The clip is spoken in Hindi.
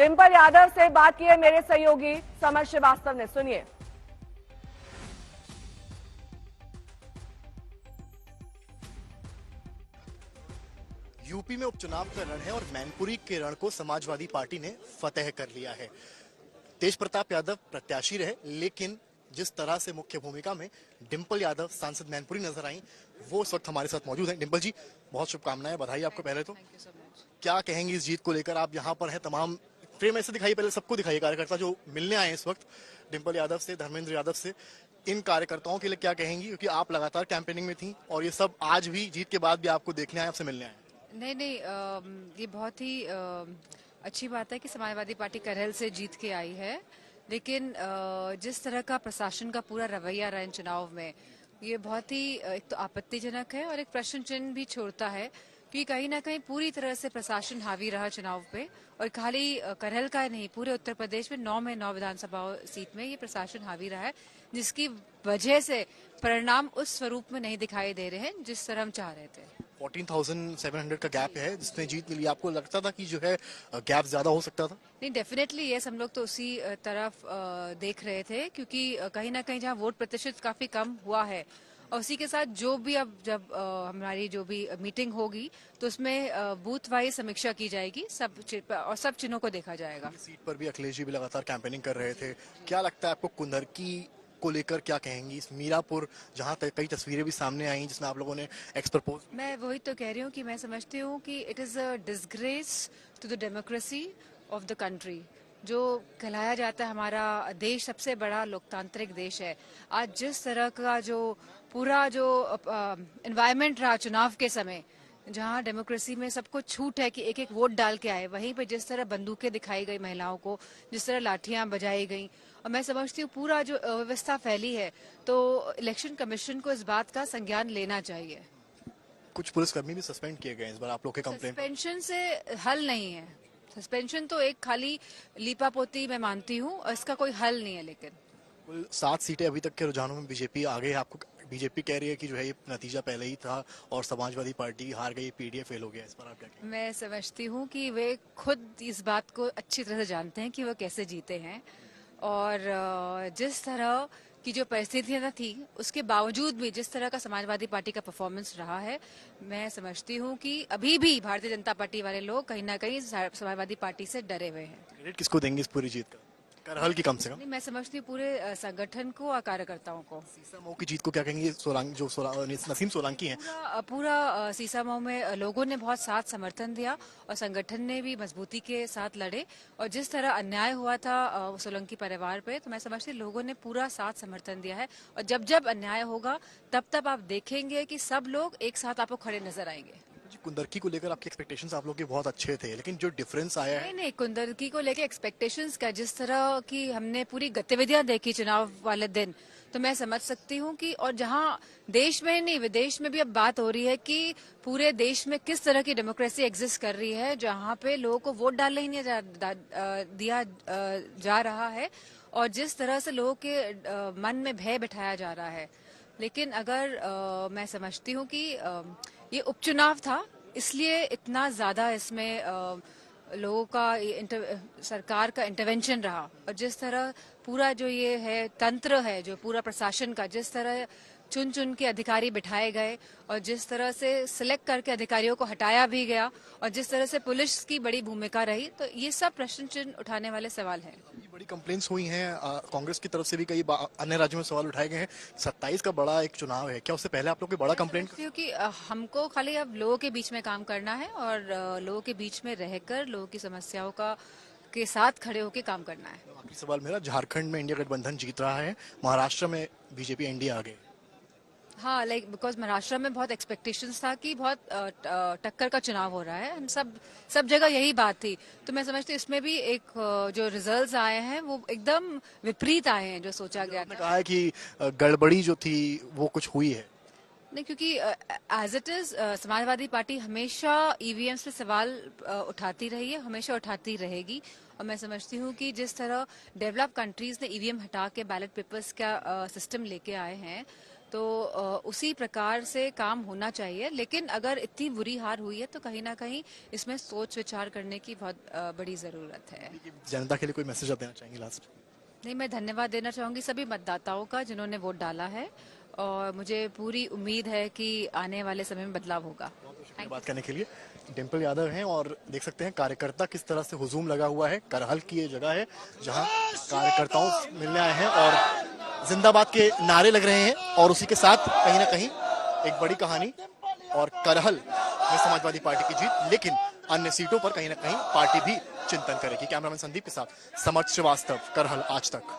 डिंपल यादव से बात की है मेरे सहयोगी समर श्रीवास्तव ने, सुनिए। यूपी में उपचुनाव का रण है और मैनपुरी के रण को समाजवादी पार्टी ने फतेह कर लिया है। तेज प्रताप यादव प्रत्याशी रहे, लेकिन जिस तरह से मुख्य भूमिका में डिंपल यादव सांसद मैनपुरी नजर आई, वो इस वक्त हमारे साथ मौजूद हैं। डिंपल जी, बहुत शुभकामनाएं, बधाई आपको। पहले तो क्या कहेंगी इस जीत को लेकर? आप यहाँ पर हैं, तमाम फ्रेम ऐसे दिखाई, पहले सबको दिखाई, कार्यकर्ता जो मिलने आए इस वक्त डिंपल यादव से, धर्मेंद्र यादव से, इन कार्यकर्ताओं के लिए क्या कहेंगी? क्योंकि आप लगातार कैंपेनिंग में थी और ये सब आज भी जीत के बाद भी आपको देखने आए, आपसे मिलने आए। नहीं, ये बहुत ही अच्छी बात है कि समाजवादी पार्टी करहल से जीत के आई है, लेकिन जिस तरह का प्रशासन का पूरा रवैया रहा इन चुनाव में, ये बहुत ही एक तो आपत्तिजनक है और एक प्रश्न चिन्ह भी छोड़ता है कि कहीं ना कहीं पूरी तरह से प्रशासन हावी रहा चुनाव पे। और खाली करहल का नहीं, पूरे उत्तर प्रदेश में 9 विधानसभा सीट में ये प्रशासन हावी रहा है, जिसकी वजह से परिणाम उस स्वरूप में नहीं दिखाई दे रहे हैं जिस तरह हम चाह रहे थे। 14,700 का गैप है जिसमें जीत मिली। आपको लगता था कि जो है गैप ज्यादा हो सकता था? नहीं, डेफिनेटली यस, हम लोग तो उसी तरफ देख रहे थे, क्योंकि कहीं ना कहीं जहां वोट प्रतिशत काफी कम हुआ है, और उसी के साथ जो भी अब जब हमारी जो भी मीटिंग होगी तो उसमें बूथ वाइज समीक्षा की जाएगी, और सब चिन्हों को देखा जाएगा। सीट पर भी अखिलेश जी भी लगातार कैंपेनिंग कर रहे थे। क्या लगता है आपको, कुंदरकी को लेकर क्या कहेंगी? इस मीरापुर जहां तक कई तस्वीरें भी सामने आई जिसमें आप लोगों ने एक्सप्रपोज। मैं वही तो कह रही हूँ कि मैं समझती हूँ कि it is a disgrace to the democracy of the country. जो कहलाया जाता है हमारा देश सबसे बड़ा लोकतांत्रिक देश है, आज जिस तरह का जो पूरा जो एनवायरमेंट रहा चुनाव के समय, जहां डेमोक्रेसी में सबको छूट है कि एक एक वोट डाल के आए, वहीं पे जिस तरह बंदूकें दिखाई गई महिलाओं को, जिस तरह लाठियां बजाई गई, और मैं समझती हूँ पूरा जो अव्यवस्था फैली है, तो इलेक्शन कमीशन को इस बात का संज्ञान लेना चाहिए। कुछ पुलिसकर्मी भी सस्पेंड किए गए इस बार आप लोग के कंप्लेंट। सस्पेंशन से हल नहीं है, सस्पेंशन तो एक खाली लीपापोती मैं मानती हूँ, और इसका कोई हल नहीं है। लेकिन कुल 7 सीटें अभी तक के रुझानों में बीजेपी आगे है। आपको बीजेपी कह रही है कि जो है ये नतीजा पहले ही था और समाजवादी पार्टी हार गई, पीडीए फेल हो गया। इस पर आप क्या कहेंगे? मैं समझती हूँ कि वे खुद इस बात को अच्छी तरह से जानते हैं कि वो कैसे जीते हैं, और जिस तरह की जो परिस्थितियां थी उसके बावजूद भी जिस तरह का समाजवादी पार्टी का परफॉर्मेंस रहा है, मैं समझती हूँ कि अभी भी भारतीय जनता पार्टी वाले लोग कहीं ना कहीं समाजवादी पार्टी से डरे हुए हैं। क्रेडिट किसको देंगे इस पूरी जीत का? करहल की कम से कम। नहीं, मैं समझती हूँ पूरे संगठन को और कार्यकर्ताओं को। सीसामऊ की जीत को क्या कहेंगे? नसीम सोलंकी हैं। पूरा सीसामऊ में लोगों ने बहुत साथ समर्थन दिया और संगठन ने भी मजबूती के साथ लड़े, और जिस तरह अन्याय हुआ था सोलंकी परिवार पे, तो मैं समझती हूँ लोगों ने पूरा साथ समर्थन दिया है, और जब जब अन्याय होगा तब तब आप देखेंगे कि सब लोग एक साथ आपको खड़े नजर आएंगे। कुंदरकी को लेकर आपके एक्सपेक्टेशंस आप लोग के बहुत अच्छे थे, लेकिन जो डिफरेंस आया है। नहीं, कुंदरकी को लेके एक्सपेक्टेशंस का, जिस तरह की हमने पूरी गतिविधियां देखी चुनाव वाले दिन, तो मैं समझ सकती हूँ कि, और जहां देश में नहीं विदेश में भी अब बात हो रही है कि पूरे देश में किस तरह की डेमोक्रेसी एग्जिस्ट कर रही है, जहां पे लोगों को वोट डालने ही नहीं दिया जा रहा है, और जिस तरह से लोगों के मन में भय बिठाया जा रहा है। लेकिन अगर मैं समझती हूँ कि ये उपचुनाव था, इसलिए इतना ज्यादा इसमें लोगों का सरकार का इंटरवेंशन रहा, और जिस तरह पूरा जो ये है तंत्र है, जो पूरा प्रशासन का, जिस तरह चुन चुन के अधिकारी बिठाए गए, और जिस तरह से सिलेक्ट करके अधिकारियों को हटाया भी गया, और जिस तरह से पुलिस की बड़ी भूमिका रही, तो ये सब प्रश्न चिन्ह उठाने वाले सवाल हैं। बड़ी कंप्लेंट्स हुई हैं, कांग्रेस की तरफ से भी कई अन्य राज्यों में सवाल उठाए गए हैं। 27 का बड़ा एक चुनाव है, क्या उससे पहले आप लोग कोई बड़ा कंप्लेंट? क्योंकि हमको खाली अब लोगों के बीच में काम करना है, और लोगों के बीच में रहकर लोगों की समस्याओं का के साथ खड़े होकर काम करना है। आखिरी सवाल मेरा, झारखंड में इंडिया गठबंधन जीत रहा है, महाराष्ट्र में बीजेपी एनडीए आ गई। हाँ, बिकॉज महाराष्ट्र में बहुत एक्सपेक्टेशंस था कि बहुत टक्कर का चुनाव हो रहा है, हम सब जगह यही बात थी, तो मैं समझती हूँ इसमें भी एक जो रिजल्ट्स आए हैं वो एकदम विपरीत आए हैं जो सोचा गया था। कहा है कि गड़बड़ी जो थी वो कुछ हुई है। नहीं, क्योंकि as it is Samajwadi Party हमेशा ईवीएम से सवाल उठाती रही है, हमेशा उठाती रहेगी, और मैं समझती हूँ कि जिस तरह डेवलप कंट्रीज ने ईवीएम हटा के बैलेट पेपर्स का सिस्टम लेके आए हैं, तो उसी प्रकार से काम होना चाहिए। लेकिन अगर इतनी बुरी हार हुई है तो कहीं ना कहीं इसमें सोच विचार करने की बहुत बड़ी जरूरत है। जनता के लिए कोई मैसेज आप देना चाहेंगे लास्ट? नहीं, मैं धन्यवाद देना चाहूंगी सभी मतदाताओं का जिन्होंने वोट डाला है, और मुझे पूरी उम्मीद है कि आने वाले समय में बदलाव होगा। बात करने के लिए डिम्पल यादव हैं और देख सकते हैं कार्यकर्ता किस तरह से हुजूम लगा हुआ है। करहल की ये जगह है जहां कार्यकर्ताओं मिलने आए हैं और जिंदाबाद के नारे लग रहे हैं और उसी के साथ कहीं ना कहीं एक बड़ी कहानी और करहल में समाजवादी पार्टी की जीत, लेकिन अन्य सीटों पर कहीं ना कहीं पार्टी भी चिंतन करेगी। कैमरामैन संदीप के साथ समर्थ श्रीवास्तव, करहल आज तक।